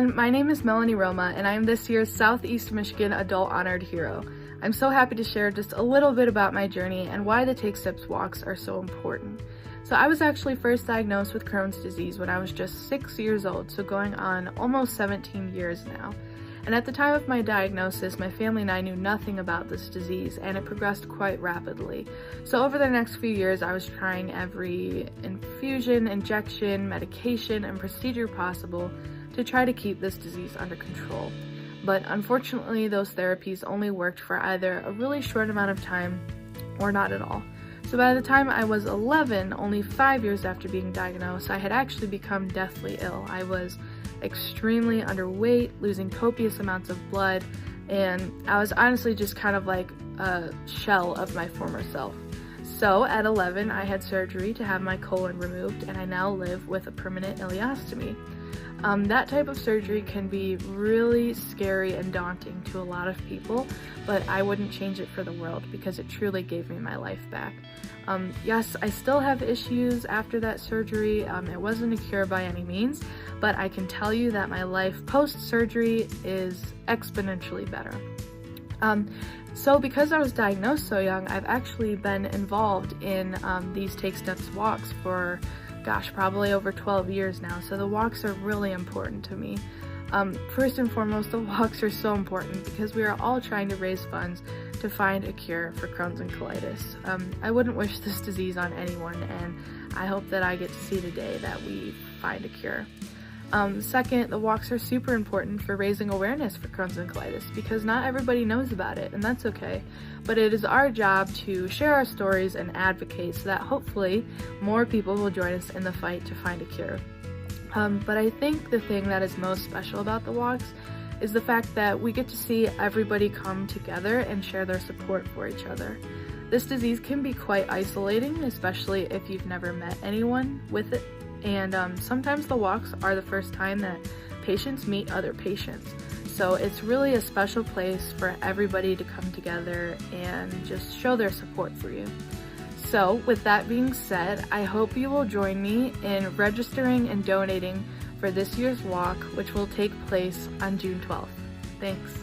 everyone, my name is Melanie and I am this year's Southeast Michigan Adult Honored Hero. I'm so happy to share just a little bit about my journey and why the Take Steps walks are so important. So I was actually first diagnosed with Crohn's disease when I was just 6 years old, so going on almost 17 years now. And at the time of my diagnosis, my family and I knew nothing about this disease, and it progressed quite rapidly. So over the next few years, I was trying every infusion, injection, medication, and procedure possible to try to keep this disease under control. But unfortunately, those therapies only worked for either a really short amount of time or not at all. So by the time I was 11, only 5 years after being diagnosed, I had actually become deathly ill. I was extremely underweight, losing copious amounts of blood, and I was honestly just kind of like a shell of my former self. So at 11, I had surgery to have my colon removed, and I now live with a permanent ileostomy. That type of surgery can be really scary and daunting to a lot of people, but I wouldn't change it for the world because it truly gave me my life back. Yes, I still have issues after that surgery. It wasn't a cure by any means, but I can tell you that my life post-surgery is exponentially better. So because I was diagnosed so young, I've actually been involved in these Take Steps walks for probably over 12 years now, so the walks are really important to me. First and foremost, the walks are so important because we are all trying to raise funds to find a cure for Crohn's and colitis. I wouldn't wish this disease on anyone, and I hope that I get to see today that we find a cure. Second, the walks are super important for raising awareness for Crohn's and colitis because not everybody knows about it, and that's okay. But it is our job to share our stories and advocate so that hopefully more people will join us in the fight to find a cure. But I think the thing that is most special about the walks is the fact that we get to see everybody come together and share their support for each other. This disease can be quite isolating, especially if you've never met anyone with it. And sometimes the walks are the first time that patients meet other patients. So it's really a special place for everybody to come together and just show their support for you. So with that being said, I hope you will join me in registering and donating for this year's walk, which will take place on June 12th. Thanks.